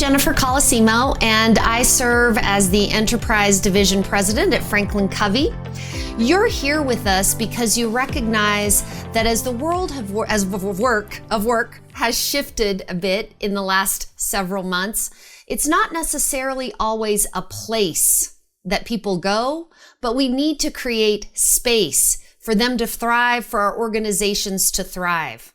Jennifer Colosimo, and I serve as the Enterprise Division President at FranklinCovey. You're here with us because you recognize that as the world of work has shifted a bit in the last several months, it's not necessarily always a place that people go, but we need to create space for them to thrive, for our organizations to thrive.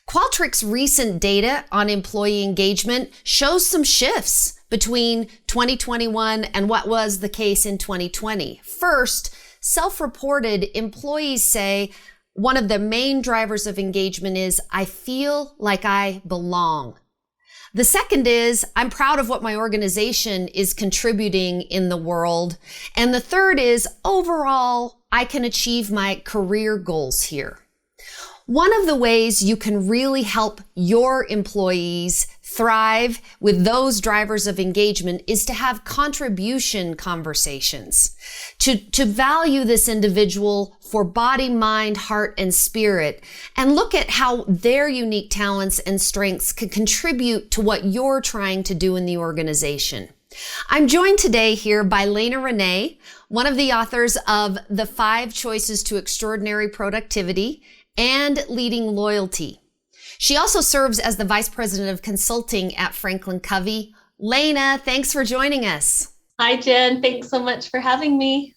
Qualtrics' recent data on employee engagement shows some shifts between 2021 and what was the case in 2020. First, self-reported employees say one of the main drivers of engagement is, I feel like I belong. The second is, I'm proud of what my organization is contributing in the world. And the third is, overall, I can achieve my career goals here. One of the ways you can really help your employees thrive with those drivers of engagement is to have contribution conversations, to value this individual for body, mind, heart, and spirit, and look at how their unique talents and strengths can contribute to what you're trying to do in the organization. I'm joined today here by Leena Rinne, one of the authors of The 5 Choices to Extraordinary Productivity and Leading Loyalty. She also serves as the Vice President of Consulting at FranklinCovey. Leena, thanks for joining us. Hi, Jen. Thanks so much for having me.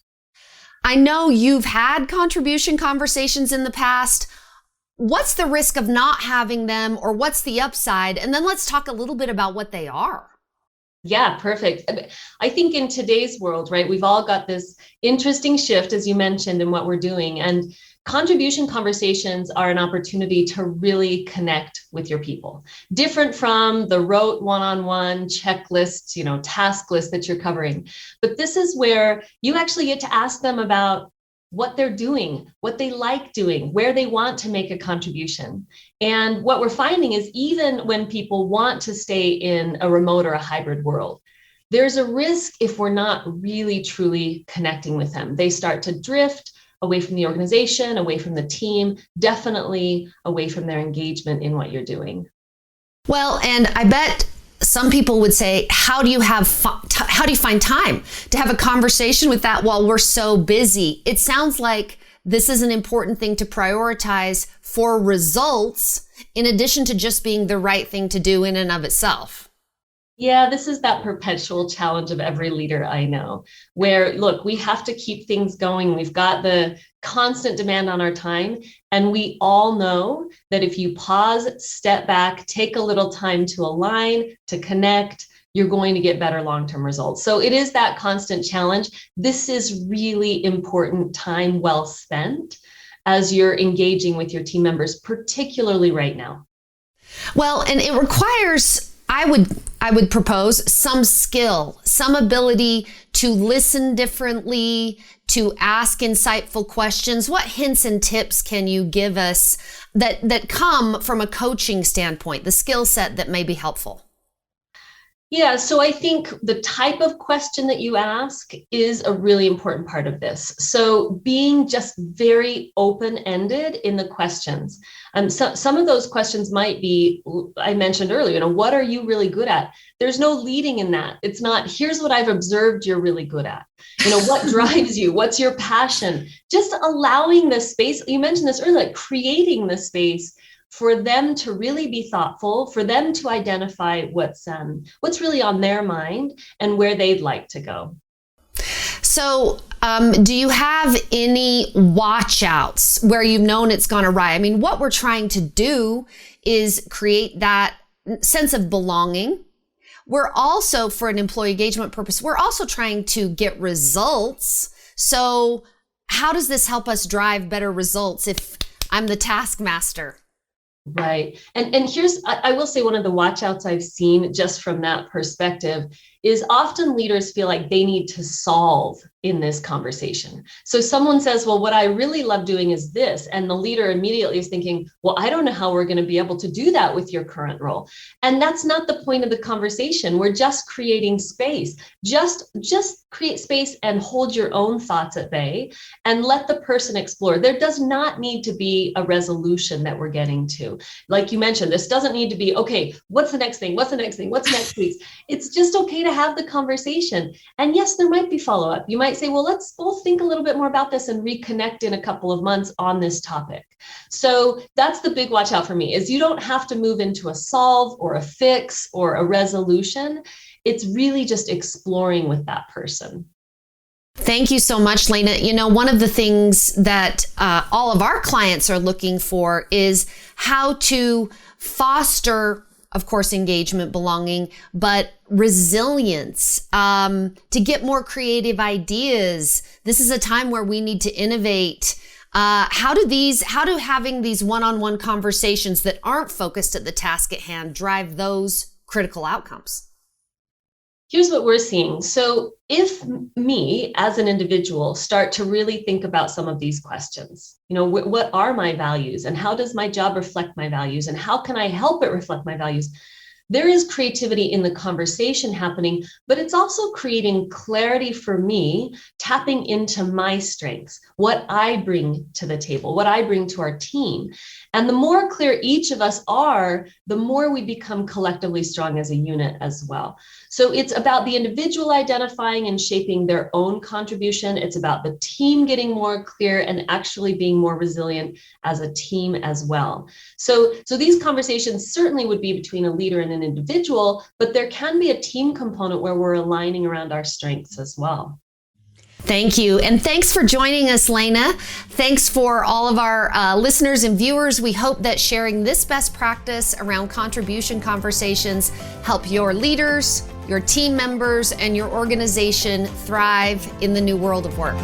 I know you've had contribution conversations in the past. What's the risk of not having them, or what's the upside? And then let's talk a little bit about what they are. Yeah, perfect. I think in today's world, right, we've all got this interesting shift, as you mentioned, in what we're doing. And contribution conversations are an opportunity to really connect with your people. Different from the rote one-on-one checklists, task list that you're covering. But this is where you actually get to ask them about what they're doing, what they like doing, where they want to make a contribution. And what we're finding is even when people want to stay in a remote or a hybrid world, there's a risk if we're not really truly connecting with them. They start to drift away from the organization, away from the team, definitely away from their engagement in what you're doing. Well, and I bet some people would say, how do you find time to have a conversation with that while we're so busy? It sounds like this is an important thing to prioritize for results, in addition to just being the right thing to do in and of itself. Yeah, this is that perpetual challenge of every leader I know, where, look, we have to keep things going. We've got the constant demand on our time. And we all know that if you pause, step back, take a little time to align, to connect, you're going to get better long-term results. So it is that constant challenge. This is really important time well spent as you're engaging with your team members, particularly right now. Well, and it requires, I would propose, some skill, some ability to listen differently, to ask insightful questions. What hints and tips can you give us that come from a coaching standpoint, the skill set that may be helpful? Yeah, so I think the type of question that you ask is a really important part of this. So being just very open-ended in the questions. So some of those questions might be, I mentioned earlier, what are you really good at? There's no leading in that. It's not, here's what I've observed you're really good at. What drives you? What's your passion? Just allowing the space, you mentioned this earlier, like creating the space for them to really be thoughtful, for them to identify what's really on their mind and where they'd like to go. So do you have any watch outs where you've known it's gone awry? I mean, what we're trying to do is create that sense of belonging. We're also, for an employee engagement purpose, we're also trying to get results. So how does this help us drive better results if I'm the taskmaster? Right. And here's, I will say, one of the watch outs I've seen just from that perspective is often leaders feel like they need to solve in this conversation. So someone says, well, what I really love doing is this. And the leader immediately is thinking, well, I don't know how we're going to be able to do that with your current role. And that's not the point of the conversation. We're just creating space. Just create space and hold your own thoughts at bay and let the person explore. There does not need to be a resolution that we're getting to. Like you mentioned, this doesn't need to be, okay, what's the next thing? What's the next thing? What's next, please? It's just okay to have the conversation. And yes, there might be follow-up. You might say, well, let's both think a little bit more about this and reconnect in a couple of months on this topic. So that's the big watch out for me, is you don't have to move into a solve or a fix or a resolution. It's really just exploring with that person. Thank you so much, Leena. You know, one of the things that all of our clients are looking for is how to foster, of course, engagement, belonging, but resilience, to get more creative ideas. This is a time where we need to innovate. How do having these one-on-one conversations that aren't focused at the task at hand drive those critical outcomes? Here's what we're seeing. So if me as an individual start to really think about some of these questions, you know, what are my values and how does my job reflect my values and how can I help it reflect my values? There is creativity in the conversation happening, but it's also creating clarity for me, tapping into my strengths, what I bring to the table, what I bring to our team. And the more clear each of us are, the more we become collectively strong as a unit as well. So it's about the individual identifying and shaping their own contribution. It's about the team getting more clear and actually being more resilient as a team as well. So these conversations certainly would be between a leader and an individual, but there can be a team component where we're aligning around our strengths as well. Thank you. And thanks for joining us, Leena. Thanks for all of our listeners and viewers. We hope that sharing this best practice around contribution conversations help your leaders, your team members, and your organization thrive in the new world of work.